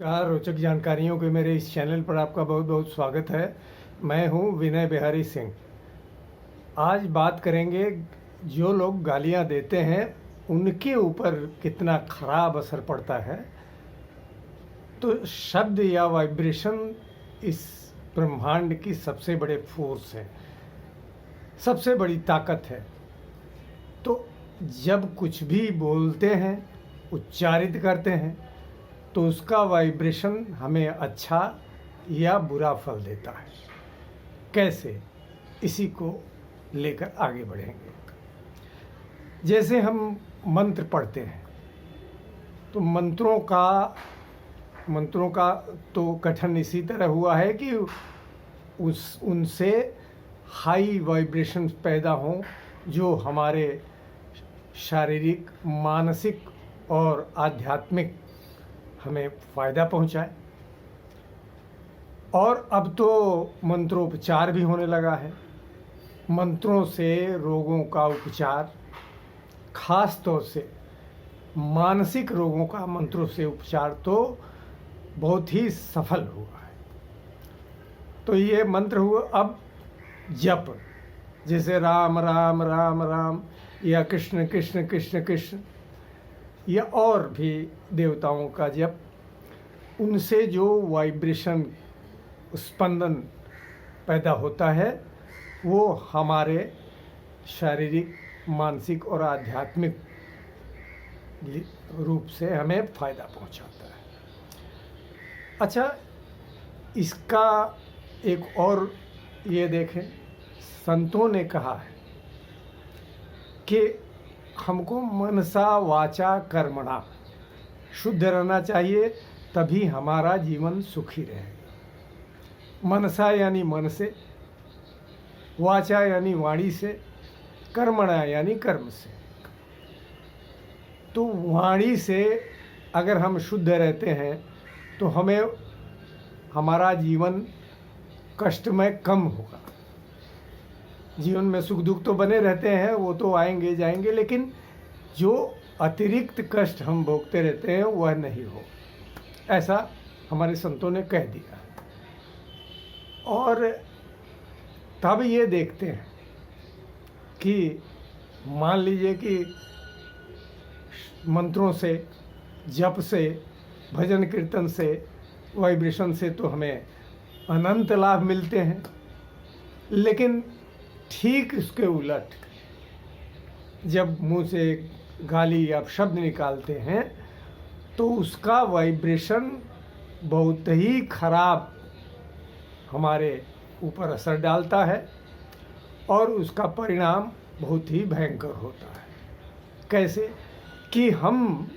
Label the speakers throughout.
Speaker 1: रोचक जानकारियों के मेरे इस चैनल पर आपका बहुत बहुत स्वागत है। मैं हूं विनय बिहारी सिंह। आज बात करेंगे जो लोग गालियां देते हैं उनके ऊपर कितना खराब असर पड़ता है। तो शब्द या वाइब्रेशन इस ब्रह्मांड की सबसे बड़े फोर्स है, सबसे बड़ी ताकत है। तो जब कुछ भी बोलते हैं, उच्चारित करते हैं, तो उसका वाइब्रेशन हमें अच्छा या बुरा फल देता है। कैसे, इसी को लेकर आगे बढ़ेंगे। जैसे हम मंत्र पढ़ते हैं तो मंत्रों का तो गठन इसी तरह हुआ है कि उनसे हाई वाइब्रेशंस पैदा हों जो हमारे शारीरिक, मानसिक और आध्यात्मिक हमें फ़ायदा पहुंचाए। और अब तो मंत्रोपचार भी होने लगा है। मंत्रों से रोगों का उपचार, खास तौर से मानसिक रोगों का मंत्रों से उपचार तो बहुत ही सफल हुआ है। तो ये मंत्र हुआ। अब जप, जैसे राम राम राम राम या कृष्ण कृष्ण कृष्ण कृष्ण या और भी देवताओं का जप, उनसे जो वाइब्रेशन, स्पंदन पैदा होता है वो हमारे शारीरिक, मानसिक और आध्यात्मिक रूप से हमें फ़ायदा पहुंचाता है। अच्छा, इसका एक और ये देखें, संतों ने कहा है कि हमको मनसा वाचा कर्मणा शुद्ध रहना चाहिए, तभी हमारा जीवन सुखी रहेगा। मनसा यानी मन से, वाचा यानी वाणी से, कर्मणा यानी कर्म से। तो वाणी से अगर हम शुद्ध रहते हैं तो हमें हमारा जीवन कष्टमय कम होगा। जीवन में सुख दुख तो बने रहते हैं, वो तो आएंगे जाएंगे, लेकिन जो अतिरिक्त कष्ट हम भोगते रहते हैं वह नहीं हो, ऐसा हमारे संतों ने कह दिया। और तब ये देखते हैं कि मान लीजिए कि मंत्रों से, जप से, भजन कीर्तन से, वाइब्रेशन से तो हमें अनंत लाभ मिलते हैं, लेकिन ठीक उसके उलट जब मुंह से गाली या शब्द निकालते हैं तो उसका वाइब्रेशन बहुत ही खराब हमारे ऊपर असर डालता है और उसका परिणाम बहुत ही भयंकर होता है। कैसे कि हम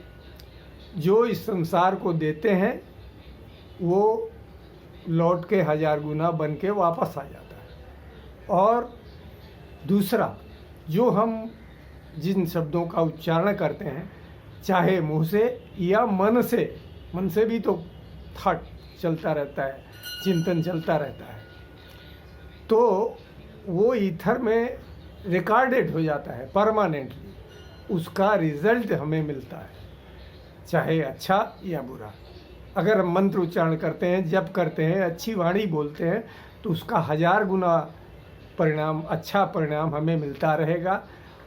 Speaker 1: जो इस संसार को देते हैं वो लौट के 1000 गुना बन के वापस आ जाता है। और दूसरा, जो हम जिन शब्दों का उच्चारण करते हैं, चाहे मुंह से या मन से भी तो थॉट चलता रहता है, चिंतन चलता रहता है, तो वो ईथर में रिकॉर्डेड हो जाता है परमानेंटली। उसका रिजल्ट हमें मिलता है, चाहे अच्छा या बुरा। अगर हम मंत्र उच्चारण करते हैं, जप करते हैं, अच्छी वाणी बोलते हैं, तो उसका 1000 गुना परिणाम, अच्छा परिणाम हमें मिलता रहेगा।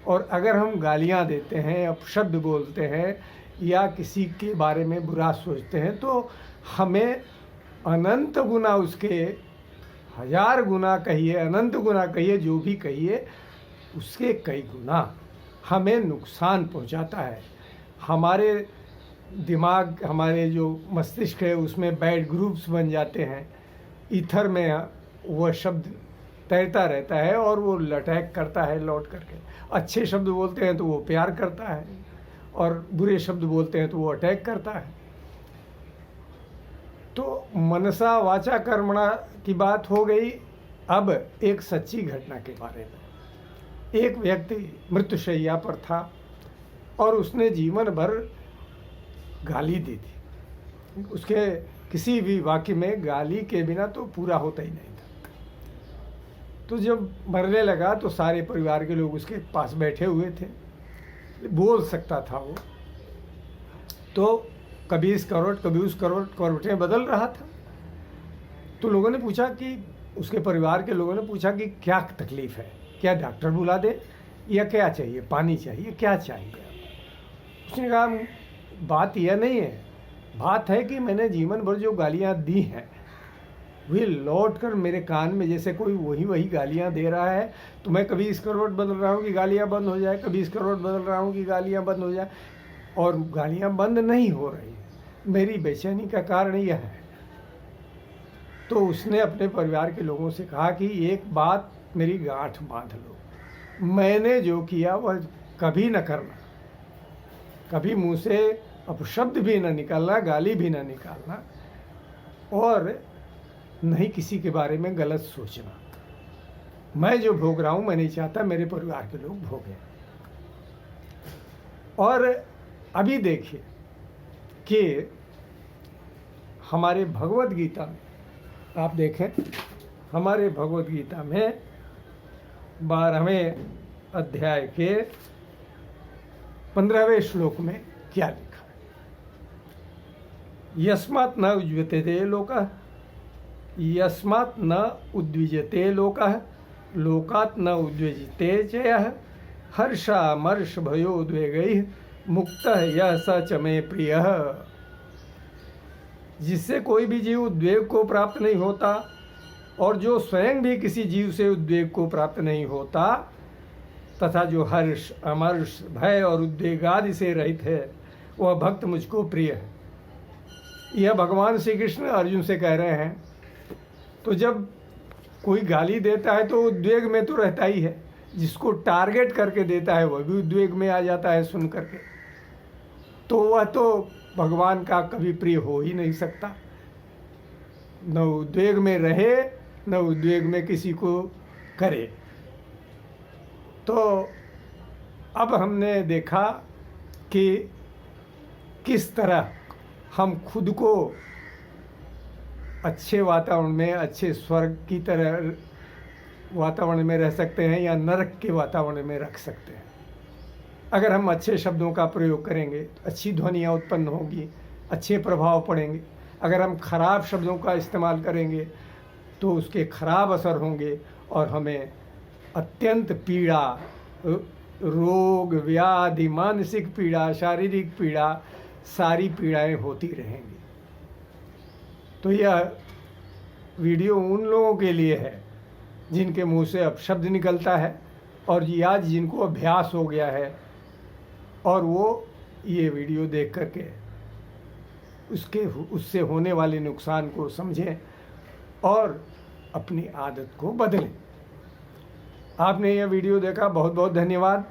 Speaker 1: और अगर हम गालियां देते हैं, अपशब्द बोलते हैं या किसी के बारे में बुरा सोचते हैं, तो हमें अनंत गुना, उसके 1000 गुना कहिए, अनंत गुना कहिए, जो भी कहिए, उसके कई गुना हमें नुकसान पहुंचाता है। हमारे दिमाग, हमारे जो मस्तिष्क है, उसमें बैड ग्रुप्स बन जाते हैं। ईथर में वह शब्द तैरता रहता है और वो अटैक करता है लौट करके। अच्छे शब्द बोलते हैं तो वो प्यार करता है, और बुरे शब्द बोलते हैं तो वो अटैक करता है। तो मनसा वाचा कर्मणा की बात हो गई। अब एक सच्ची घटना के बारे में। एक व्यक्ति मृत्युशैया पर था और उसने जीवन भर गाली दी थी। उसके किसी भी वाक्य में गाली के बिना तो पूरा होता ही नहीं था। तो जब मरने लगा तो सारे परिवार के लोग उसके पास बैठे हुए थे, बोल सकता था वो। तो कभी इस करवट कभी उस करवट, करवटें बदल रहा था। तो लोगों ने पूछा कि, उसके परिवार के लोगों ने पूछा कि क्या तकलीफ़ है, क्या डॉक्टर बुला दे या क्या चाहिए, पानी चाहिए, क्या चाहिए? उसने कहा बात यह नहीं है, बात है कि मैंने जीवन भर जो गालियाँ दी हैं वे लौट कर मेरे कान में जैसे कोई वही गालियाँ दे रहा है। तो मैं कभी इस करवट बदल रहा हूँ कि गालियाँ बंद हो जाए, कभी इस करवट बदल रहा हूँ कि गालियाँ बंद हो जाए, और गालियाँ बंद नहीं हो रही हैं। मेरी बेचैनी का कारण यह है। तो उसने अपने परिवार के लोगों से कहा कि एक बात मेरी गांठ बांध लो, मैंने जो किया वह कभी न करना, कभी मुँह से अपशब्द भी न निकालना, गाली भी न निकालना, और नहीं किसी के बारे में गलत सोचना। मैं जो भोग रहा हूँ मैं नहीं चाहता मेरे परिवार के लोग भोगें। और अभी देखिए कि हमारे भगवत गीता में आप देखें, हमारे भगवत गीता में 12वें अध्याय के 15वें श्लोक में क्या लिखा है? यस्मात् न उज्ज्वते लोकः, यस्मात् न उद्विजते लोकः, लोकात् न उद्विजते च यः, हर्षामर्ष भयोद्वेगैः मुक्तः यः स च मे प्रियः। जिससे कोई भी जीव उद्वेग को प्राप्त नहीं होता, और जो स्वयं भी किसी जीव से उद्वेग को प्राप्त नहीं होता, तथा जो हर्ष अमर्ष भय और उद्वेग आदि से रहित है, वह भक्त मुझको प्रिय है। यह भगवान श्री कृष्ण अर्जुन से कह रहे हैं। तो जब कोई गाली देता है तो उद्वेग में तो रहता ही है, जिसको टारगेट करके देता है वह भी उद्वेग में आ जाता है सुन करके, तो वह तो भगवान का कभी प्रिय हो ही नहीं सकता। न उद्वेग में रहे, न उद्वेग में किसी को करे। तो अब हमने देखा कि किस तरह हम खुद को अच्छे वातावरण में, अच्छे स्वर्ग की तरह वातावरण में रह सकते हैं या नरक के वातावरण में रख सकते हैं। अगर हम अच्छे शब्दों का प्रयोग करेंगे तो अच्छी ध्वनियाँ उत्पन्न होगी, अच्छे प्रभाव पड़ेंगे। अगर हम खराब शब्दों का इस्तेमाल करेंगे तो उसके खराब असर होंगे और हमें अत्यंत पीड़ा, रोग, व्याधि, मानसिक पीड़ा, शारीरिक पीड़ा, सारी पीड़ाएं होती रहेंगी। तो यह वीडियो उन लोगों के लिए है जिनके मुंह से अपशब्द निकलता है और या जिनको अभ्यास हो गया है, और वो ये वीडियो देख करके उससे होने वाले नुकसान को समझें और अपनी आदत को बदलें। आपने यह वीडियो देखा, बहुत बहुत धन्यवाद।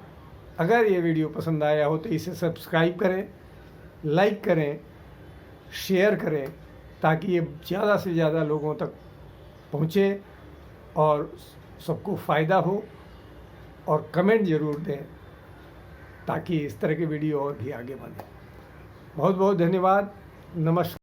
Speaker 1: अगर ये वीडियो पसंद आया हो तो इसे सब्सक्राइब करें, लाइक करें, शेयर करें, ताकि ये ज़्यादा से ज़्यादा लोगों तक पहुँचे और सबको फ़ायदा हो। और कमेंट ज़रूर दें ताकि इस तरह के वीडियो और भी आगे बढ़े। बहुत बहुत धन्यवाद। नमस्कार।